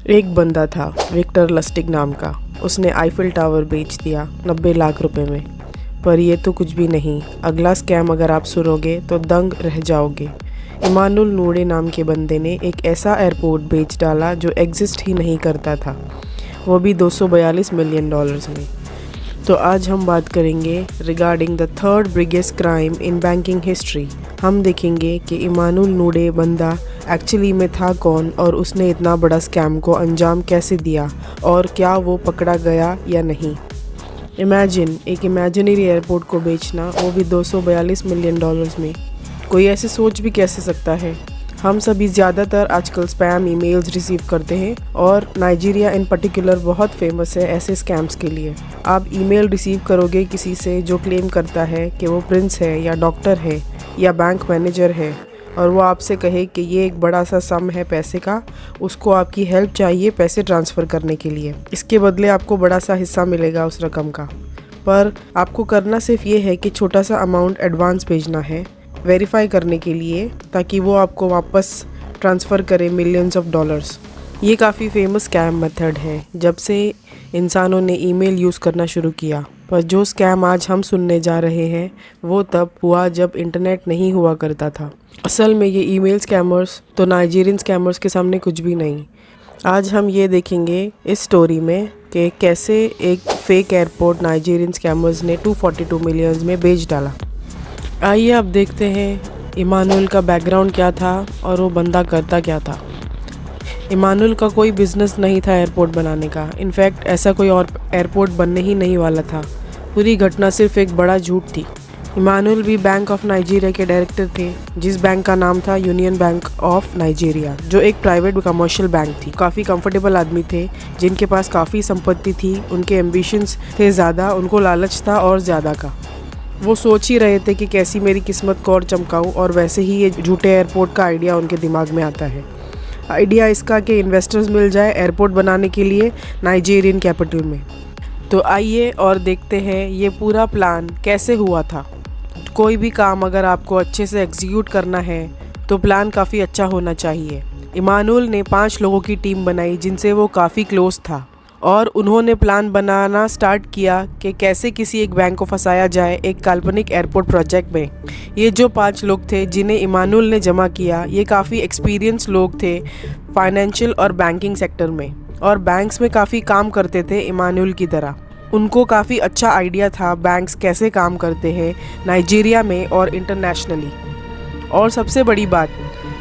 एक बंदा था विक्टर लस्टिग नाम का। उसने आईफिल टावर बेच दिया 90 लाख रुपए में। पर ये तो कुछ भी नहीं। अगला स्कैम अगर आप सुनोगे तो दंग रह जाओगे। इमानुल नूडे नाम के बंदे ने एक ऐसा एयरपोर्ट बेच डाला जो एग्जिस्ट ही नहीं करता था, वो भी 242 मिलियन डॉलर्स में। तो आज हम बात करेंगे regarding the third biggest crime in banking history. हम देखेंगे कि इमानुल नूडे बंदा एक्चुअली में था कौन और उसने इतना बड़ा स्कैम को अंजाम कैसे दिया और क्या वो पकड़ा गया या नहीं। इमेजिन एक इमेजिनरी एयरपोर्ट को बेचना, वो भी 242 मिलियन डॉलर्स में। कोई ऐसे सोच भी कैसे सकता है। हम सभी ज़्यादातर आजकल स्पैम ईमेल्स रिसीव करते हैं और नाइजीरिया इन पर्टिकुलर बहुत फेमस है ऐसे स्कैम्स के लिए। आप ईमेल रिसीव करोगे किसी से जो क्लेम करता है कि वो प्रिंस है या डॉक्टर है या बैंक मैनेजर है, और वो आपसे कहे कि ये एक बड़ा सा सम है पैसे का, उसको आपकी हेल्प चाहिए पैसे ट्रांसफ़र करने के लिए। इसके बदले आपको बड़ा सा हिस्सा मिलेगा उस रकम का। पर आपको करना सिर्फ ये है कि छोटा सा अमाउंट एडवांस भेजना है वेरीफाई करने के लिए, ताकि वो आपको वापस ट्रांसफ़र करे मिलियंस ऑफ डॉलर्स। ये काफ़ी फेमस स्कैम मेथड है जब से इंसानों ने ईमेल यूज़ करना शुरू किया। पर जो स्कैम आज हम सुनने जा रहे हैं वो तब हुआ जब इंटरनेट नहीं हुआ करता था। असल में ये ईमेल स्कैमर्स तो नाइजीरियन स्कैमर्स के सामने कुछ भी नहीं। आज हम ये देखेंगे इस स्टोरी में कि कैसे एक फेक एयरपोर्ट नाइजीरियन स्कैमर्स ने 242 मिलियंस में बेच डाला। आइए अब देखते हैं इमानुल का बैकग्राउंड क्या था और वो बंदा करता क्या था। इमानुल का कोई बिज़नेस नहीं था एयरपोर्ट बनाने का। इनफैक्ट ऐसा कोई और एयरपोर्ट बनने ही नहीं वाला था। पूरी घटना सिर्फ एक बड़ा झूठ थी। इमानुल भी बैंक ऑफ नाइजीरिया के डायरेक्टर थे, जिस बैंक का नाम था यूनियन बैंक ऑफ नाइजीरिया, जो एक प्राइवेट कमर्शियल बैंक थी। काफ़ी कंफर्टेबल आदमी थे जिनके पास काफ़ी संपत्ति थी। उनके एम्बिशंस थे ज़्यादा, उनको लालच था और ज़्यादा का। वो सोच ही रहे थे कि कैसी मेरी किस्मत को और चमकाऊं, और वैसे ही ये झूठे एयरपोर्ट का आइडिया उनके दिमाग में आता है। आइडिया इसका कि इन्वेस्टर्स मिल जाए एयरपोर्ट बनाने के लिए नाइजीरियन कैपिटल में। तो आइए और देखते हैं ये पूरा प्लान कैसे हुआ था। कोई भी काम अगर आपको अच्छे से एग्जीक्यूट करना है तो प्लान काफ़ी अच्छा होना चाहिए। इमानुल ने 5 लोगों की टीम बनाई जिनसे वो काफ़ी क्लोज था, और उन्होंने प्लान बनाना स्टार्ट किया कि कैसे किसी एक बैंक को फंसाया जाए एक काल्पनिक एयरपोर्ट प्रोजेक्ट में। ये जो 5 लोग थे जिन्हें इमानुल ने जमा किया, ये काफ़ी एक्सपीरियंस लोग थे फाइनेंशियल और बैंकिंग सेक्टर में, और बैंक्स में काफ़ी काम करते थे इमानुल की तरह। उनको काफ़ी अच्छा आइडिया था बैंक्स कैसे काम करते हैं नाइजीरिया में और इंटरनेशनली। और सबसे बड़ी बात,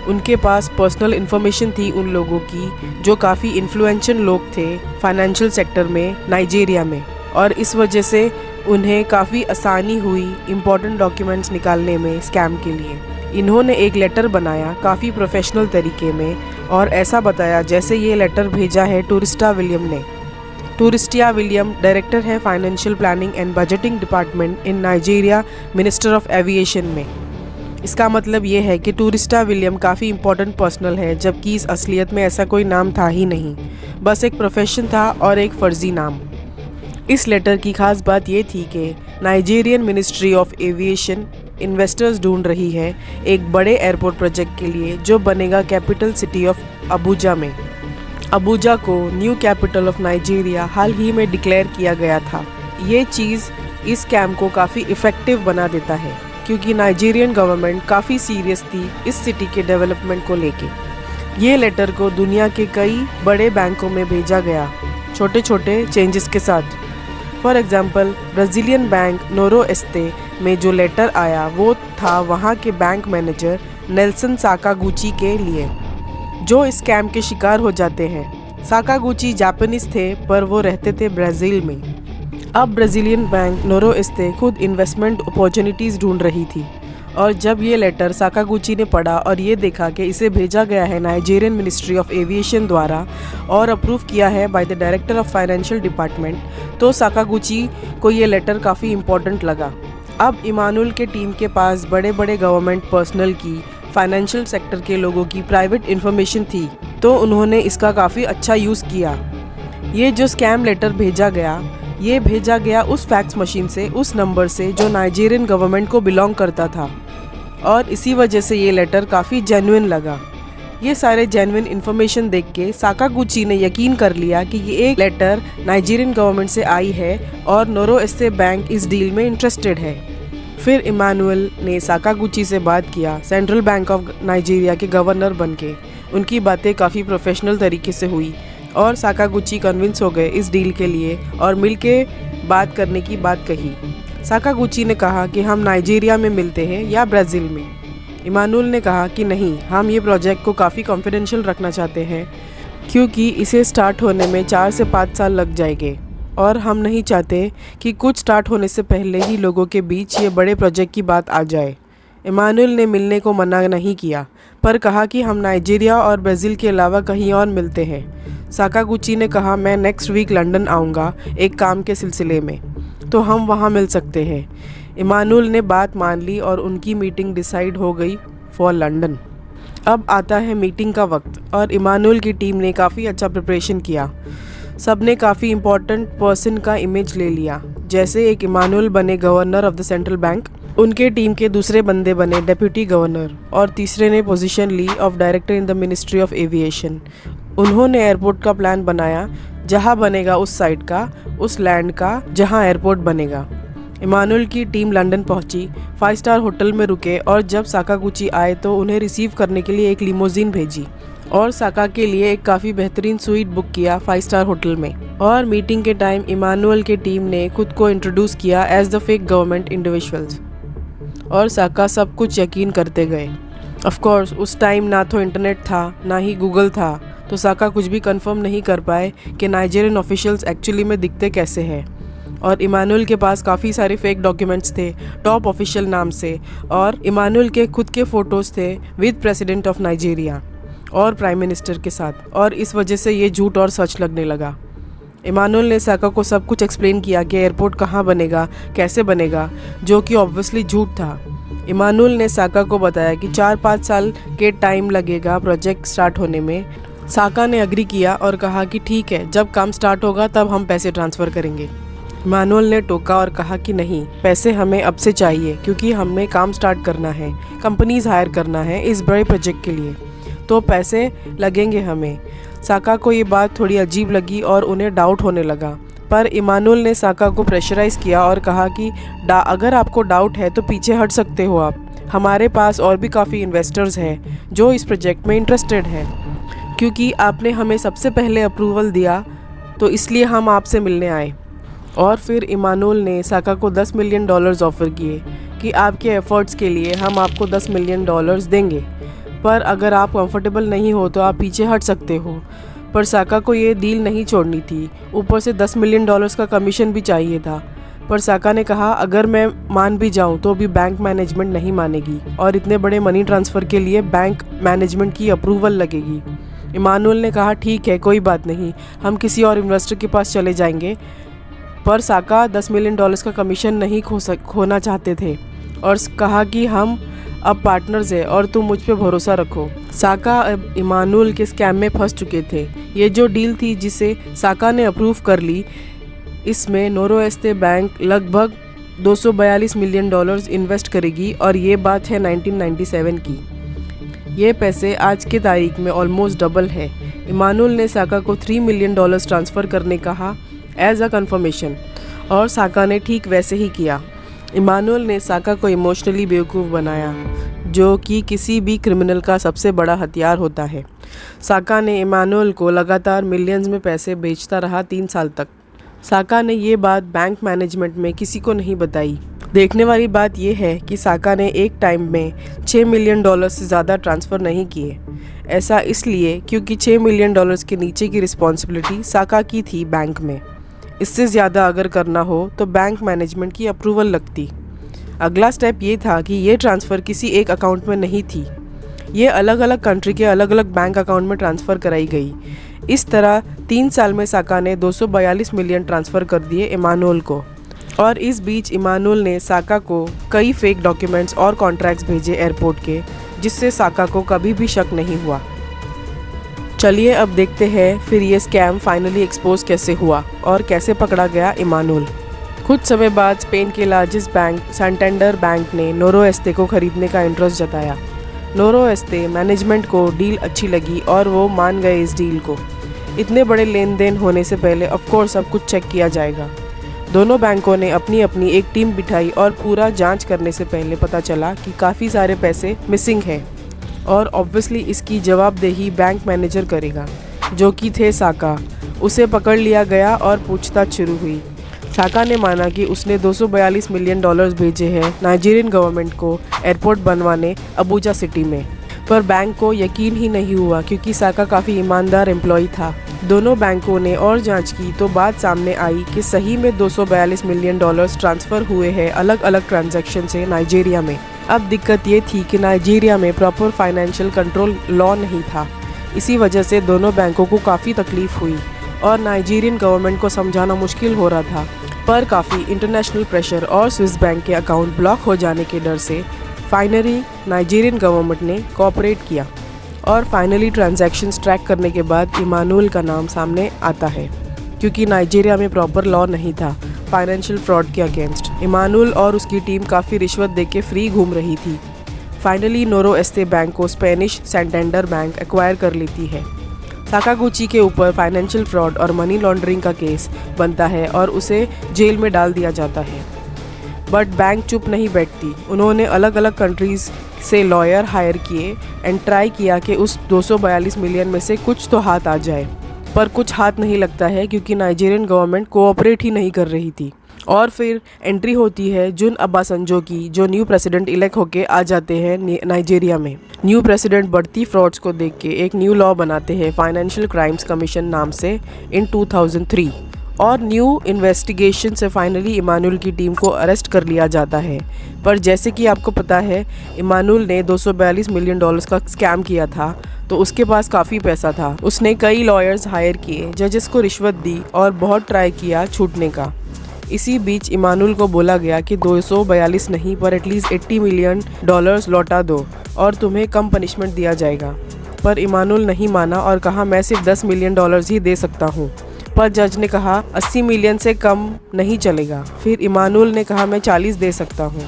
उनके पास पर्सनल इन्फॉर्मेशन थी उन लोगों की जो काफ़ी इन्फ्लुएंशियल लोग थे फाइनेंशियल सेक्टर में नाइजीरिया में, और इस वजह से उन्हें काफ़ी आसानी हुई इम्पॉर्टेंट डॉक्यूमेंट्स निकालने में स्कैम के लिए। इन्होंने एक लेटर बनाया काफ़ी प्रोफेशनल तरीके में, और ऐसा बताया जैसे ये लेटर भेजा है टूरिस्टा विलियम ने। टूरिस्टिया विलियम डायरेक्टर है financial planning and budgeting department in Nigeria minister of aviation में। इसका मतलब ये है कि टूरिस्टा विलियम काफ़ी इंपॉर्टेंट पर्सनल है, जबकि इस असलियत में ऐसा कोई नाम था ही नहीं, बस एक प्रोफेशन था और एक फ़र्जी नाम। इस लेटर की खास बात ये थी कि Nigerian ministry of aviation investors ढूंढ रही है एक बड़े एयरपोर्ट प्रोजेक्ट के लिए जो बनेगा कैपिटल सिटी ऑफ अबुजा में। अबुजा को न्यू कैपिटल ऑफ नाइजीरिया हाल ही में डिक्लेयर किया गया था। ये चीज़ इस स्कैम को काफ़ी इफ़ेक्टिव बना देता है, क्योंकि नाइजीरियन गवर्नमेंट काफ़ी सीरियस थी इस सिटी के डेवलपमेंट को लेके। ये लेटर को दुनिया के कई बड़े बैंकों में भेजा गया छोटे छोटे चेंजेस के साथ। फॉर एग्जांपल ब्राज़ीलियन बैंक नोरोएस्ते में जो लेटर आया वो था वहाँ के बैंक मैनेजर नेल्सन साकागुची के लिए, जो इस स्कैम के शिकार हो जाते हैं। साकागुची जापानीज थे पर वो रहते थे ब्राज़ील में। अब ब्राज़ीलियन बैंक नोरोएस्ते खुद इन्वेस्टमेंट अपॉर्चुनिटीज़ ढूंढ रही थी, और जब ये लेटर साकागुची ने पढ़ा और ये देखा कि इसे भेजा गया है नाइजीरियन मिनिस्ट्री ऑफ एविएशन द्वारा और अप्रूव किया है by the director of financial department, तो साकागुची को ये लेटर काफ़ी इम्पोर्टेंट लगा। अब इमानुल के टीम के पास बड़े बड़े गवर्नमेंट पर्सनल की, फाइनेंशियल सेक्टर के लोगों की प्राइवेट इन्फॉर्मेशन थी, तो उन्होंने इसका काफ़ी अच्छा यूज़ किया। ये जो स्कैम लेटर भेजा गया, ये भेजा गया उस फैक्स मशीन से, उस नंबर से जो नाइजीरियन गवर्नमेंट को बिलोंग करता था, और इसी वजह से ये लेटर काफ़ी जेन्युइन लगा। ये सारे जेन्युइन इन्फॉर्मेशन देख के साकागुची ने यकीन कर लिया कि ये एक लेटर नाइजीरियन गवर्नमेंट से आई है और नोरोएस्ते बैंक इस डील में इंटरेस्टेड है। फिर इमानुएल ने साकागुची से बात किया सेंट्रल बैंक ऑफ नाइजीरिया के गवर्नर बनके। उनकी बातें काफ़ी प्रोफेशनल तरीके से हुई और साकागुची कन्विंस हो गए इस डील के लिए और मिलके बात करने की बात कही। साकागुची ने कहा कि हम नाइजीरिया में मिलते हैं या ब्राज़ील में। इमानुएल ने कहा कि नहीं, हम ये प्रोजेक्ट को काफ़ी कॉन्फिडेंशियल रखना चाहते हैं क्योंकि इसे स्टार्ट होने में 4 से 5 साल लग जाएंगे और हम नहीं चाहते कि कुछ स्टार्ट होने से पहले ही लोगों के बीच ये बड़े प्रोजेक्ट की बात आ जाए। इमानुएल ने मिलने को मना नहीं किया पर कहा कि हम नाइजीरिया और ब्राज़ील के अलावा कहीं और मिलते हैं। साकागुची ने कहा मैं नेक्स्ट वीक लंदन आऊँगा एक काम के सिलसिले में, तो हम वहाँ मिल सकते हैं। इमानुएल ने बात मान ली और उनकी मीटिंग डिसाइड हो गई फॉर लंदन। अब आता है मीटिंग का वक्त और इमानुएल की टीम ने काफ़ी अच्छा प्रिपरेशन किया। सब ने काफ़ी इम्पोर्टेंट पर्सन का इमेज ले लिया। जैसे एक इमानुएल बने governor of the central bank, उनके टीम के दूसरे बंदे बने डेप्यूटी गवर्नर और तीसरे ने पोजीशन ली of director in the ministry of aviation. उन्होंने एयरपोर्ट का प्लान बनाया, जहां बनेगा उस साइट का, उस लैंड का जहां एयरपोर्ट बनेगा। इमानुएल की टीम लंदन पहुंची, 5 स्टार होटल में रुके और जब साकागुची आए तो उन्हें रिसीव करने के लिए एक लिमोजिन भेजी और साका के लिए एक काफ़ी बेहतरीन स्वीट बुक किया 5 स्टार होटल में। और मीटिंग के टाइम इमानुएल के टीम ने खुद को इंट्रोड्यूस किया as the fake government individuals और साका सब कुछ यकीन करते गए। ऑफ कोर्स उस टाइम ना तो इंटरनेट था ना ही गूगल था, तो साका कुछ भी कंफर्म नहीं कर पाए कि नाइजीरियन ऑफिशियल्स एक्चुअली में दिखते कैसे हैं। और इमानुएल के पास काफ़ी सारे फेक डॉक्यूमेंट्स थे टॉप ऑफिशियल नाम से और इमानुएल के खुद के फ़ोटोज़ थे विद प्रेसिडेंट ऑफ नाइजीरिया और प्राइम मिनिस्टर के साथ, और इस वजह से ये झूठ और सच लगने लगा। इमानुएल ने साका को सब कुछ एक्सप्लेन किया कि एयरपोर्ट कहाँ बनेगा, कैसे बनेगा, जो कि ऑब्वियसली झूठ था। इमानुएल ने साका को बताया कि 4-5 साल के टाइम लगेगा प्रोजेक्ट स्टार्ट होने में। साका ने एग्री किया और कहा कि ठीक है, जब काम स्टार्ट होगा तब हम पैसे ट्रांसफ़र करेंगे। इमानुएल ने टोका और कहा कि नहीं, पैसे हमें अब से चाहिए क्योंकि हमें काम स्टार्ट करना है, कंपनीज हायर करना है इस बड़े प्रोजेक्ट के लिए, तो पैसे लगेंगे हमें। साका को ये बात थोड़ी अजीब लगी और उन्हें डाउट होने लगा, पर इमानुएल ने साका को प्रेशराइज़ किया और कहा कि अगर आपको डाउट है तो पीछे हट सकते हो आप, हमारे पास और भी काफ़ी इन्वेस्टर्स हैं जो इस प्रोजेक्ट में इंटरेस्टेड हैं, क्योंकि आपने हमें सबसे पहले अप्रूवल दिया तो इसलिए हम आपसे मिलने आए। और फिर इमानुएल ने साका को $10 मिलियन ऑफ़र किए कि आपके एफ़र्ट्स के लिए हम आपको $10 मिलियन देंगे, पर अगर आप कंफर्टेबल नहीं हो तो आप पीछे हट सकते हो। पर साका को ये डील नहीं छोड़नी थी, ऊपर से $10 मिलियन का कमीशन भी चाहिए था। पर साका ने कहा अगर मैं मान भी जाऊं तो भी बैंक मैनेजमेंट नहीं मानेगी और इतने बड़े मनी ट्रांसफ़र के लिए बैंक मैनेजमेंट की अप्रूवल लगेगी। इमानुएल ने कहा ठीक है, कोई बात नहीं, हम किसी और इन्वेस्टर के पास चले जाएंगे। पर साका $10 मिलियन का कमीशन नहीं खोना चाहते थे और कहा कि हम अब पार्टनर्स हैं और तुम मुझ पे भरोसा रखो। साका अब इमानुएल के स्कैम में फंस चुके थे। ये जो डील थी जिसे साका ने अप्रूव कर ली, इसमें नोरोएस्ते बैंक लगभग $242 मिलियन इन्वेस्ट करेगी और ये बात है 1997 की। ये पैसे आज के तारीख में ऑलमोस्ट डबल है। इमानुएल ने साका को $3 मिलियन ट्रांसफ़र करने कहा एज अ कन्फर्मेशन और साका ने ठीक वैसे ही किया। इमानुएल ने साका को इमोशनली बेवकूफ़ बनाया, जो कि किसी भी क्रिमिनल का सबसे बड़ा हथियार होता है। साका ने इमानुएल को लगातार मिलियंस में पैसे बेचता रहा 3 साल तक। साका ने ये बात बैंक मैनेजमेंट में किसी को नहीं बताई। देखने वाली बात यह है कि साका ने एक टाइम में $6 मिलियन से ज़्यादा ट्रांसफ़र नहीं किए। ऐसा इसलिए क्योंकि $6 मिलियन के नीचे की रिस्पॉन्सिबिलिटी साका की थी बैंक में। इससे ज़्यादा अगर करना हो तो बैंक मैनेजमेंट की अप्रूवल लगती। अगला स्टेप ये था कि ये ट्रांसफ़र किसी एक अकाउंट में नहीं थी, ये अलग अलग कंट्री के अलग अलग बैंक अकाउंट में ट्रांसफ़र कराई गई। इस तरह 3 साल में साका ने $242 मिलियन ट्रांसफ़र कर दिए इमानुएल को। और इस बीच इमानुएल ने साका को कई फेक डॉक्यूमेंट्स और कॉन्ट्रैक्ट्स भेजे एयरपोर्ट के, जिससे साका को कभी भी शक नहीं हुआ। चलिए अब देखते हैं फिर ये स्कैम फाइनली एक्सपोज कैसे हुआ और कैसे पकड़ा गया इमानुएल। कुछ समय बाद स्पेन के लार्जेस्ट बैंक सैंटेंडर बैंक ने नोरोएस्ते को खरीदने का इंटरेस्ट जताया। नोरोएस्ते मैनेजमेंट को डील अच्छी लगी और वो मान गए इस डील को। इतने बड़े लेन देन होने से पहले ऑफ कोर्स सब कुछ चेक किया जाएगा। दोनों बैंकों ने अपनी अपनी एक टीम बिठाई और पूरा जांच करने से पहले पता चला कि काफ़ी सारे पैसे मिसिंग हैं और ऑब्वियसली इसकी जवाबदेही बैंक मैनेजर करेगा, जो कि थे साका। उसे पकड़ लिया गया और पूछताछ शुरू हुई। साका ने माना कि उसने $242 मिलियन भेजे हैं नाइजीरियन गवर्नमेंट को एयरपोर्ट बनवाने अबूजा सिटी में, पर बैंक को यकीन ही नहीं हुआ क्योंकि साका काफ़ी ईमानदार एम्प्लॉय था। दोनों बैंकों ने और जांच की तो बात सामने आई कि सही में $242 मिलियन ट्रांसफ़र हुए हैं अलग अलग ट्रांजैक्शन से नाइजीरिया में। अब दिक्कत ये थी कि नाइजीरिया में प्रॉपर फाइनेंशियल कंट्रोल लॉ नहीं था। इसी वजह से दोनों बैंकों को काफ़ी तकलीफ हुई और नाइजीरियन गवर्नमेंट को समझाना मुश्किल हो रहा था। पर काफ़ी इंटरनेशनल प्रेशर और स्विस बैंक के अकाउंट ब्लॉक हो जाने के डर से फाइनली नाइजीरियन गवर्नमेंट ने कोऑपरेट किया और फाइनली ट्रांजैक्शंस ट्रैक करने के बाद इमानुएल का नाम सामने आता है, क्योंकि नाइजीरिया में प्रॉपर लॉ नहीं था फाइनेंशियल फ्रॉड के अगेंस्ट। इमानुएल और उसकी टीम काफ़ी रिश्वत देके फ्री घूम रही थी। फाइनली नोरोएस्ते बैंक को स्पेनिश सैंटेंडर बैंक एक्वायर कर लेती है। साकागुची के ऊपर फाइनेंशियल फ्रॉड और मनी लॉन्ड्रिंग का केस बनता है और उसे जेल में डाल दिया जाता है। बट बैंक चुप नहीं बैठती। उन्होंने अलग अलग कंट्रीज़ से लॉयर हायर किए एंड ट्राई किया कि उस 242 मिलियन में से कुछ तो हाथ आ जाए, पर कुछ हाथ नहीं लगता है क्योंकि नाइजीरियन गवर्नमेंट कोऑपरेट ही नहीं कर रही थी। और फिर एंट्री होती है जुन अबासंजो की, जो न्यू प्रेसिडेंट इलेक्ट होके आ जाते हैं नाइजीरिया में। न्यू प्रेसिडेंट बढ़ती फ्रॉड्स को देख के एक न्यू लॉ बनाते हैं फाइनेंशियल क्राइम्स कमीशन नाम से इन 2003 और न्यू इन्वेस्टिगेशन से फाइनली इमानुएल की टीम को अरेस्ट कर लिया जाता है। पर जैसे कि आपको पता है इमानुएल ने $242 मिलियन का स्कैम किया था, तो उसके पास काफ़ी पैसा था। उसने कई लॉयर्स हायर किए, जजेस को रिश्वत दी और बहुत ट्राई किया छूटने का। इसी बीच इमानुएल को बोला गया कि 242 नहीं पर एटलीस्ट $80 मिलियन लौटा दो और तुम्हें कम पनिशमेंट दिया जाएगा। पर इमानुएल नहीं माना और कहा मैं सिर्फ $10 मिलियन ही दे सकता हूँ। पर जज ने कहा 80 मिलियन से कम नहीं चलेगा। फिर इमानुएल ने कहा मैं 40 दे सकता हूँ,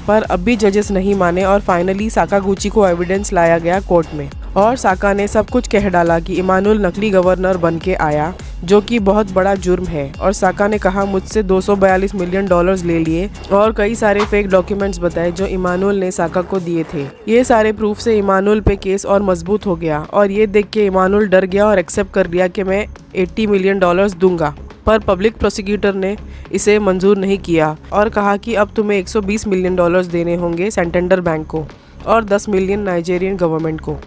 पर अब भी जजेस नहीं माने और फाइनली साकागुची को एविडेंस लाया गया कोर्ट में और साका ने सब कुछ कह डाला कि इमानुएल नकली गवर्नर बन के आया, जो कि बहुत बड़ा जुर्म है। और साका ने कहा मुझसे $242 मिलियन ले लिए और कई सारे फेक डॉक्यूमेंट्स बताए जो इमानुएल ने साका को दिए थे। ये सारे प्रूफ से इमानुएल पे केस और मजबूत हो गया और ये देख के इमानुएल डर गया और एक्सेप्ट कर लिया कि मैं $80 मिलियन दूंगा। पर पब्लिक प्रोसिक्यूटर ने इसे मंजूर नहीं किया और कहा कि अब तुम्हें $120 मिलियन देने होंगे सैंटेंडर बैंक को और 10 मिलियन नाइजीरियन गवर्नमेंट को।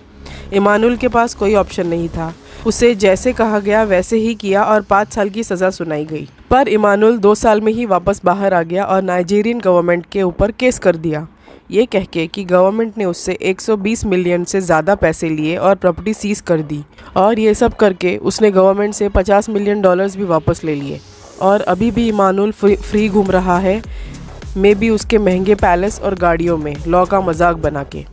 इमानुएल के पास कोई ऑप्शन नहीं था। उसे जैसे कहा गया वैसे ही किया और 5 साल की सज़ा सुनाई गई। पर इमानुएल 2 साल में ही वापस बाहर आ गया और नाइजीरियन गवर्नमेंट के ऊपर केस कर दिया, ये कह के कि गवर्नमेंट ने उससे 120 मिलियन से ज़्यादा पैसे लिए और प्रॉपर्टी सीज कर दी। और ये सब करके उसने गवर्नमेंट से $50 मिलियन भी वापस ले लिए और अभी भी इमानुएल फ्री घूम रहा है, मे बी उसके महंगे पैलेस और गाड़ियों में लॉ का मजाक बना के।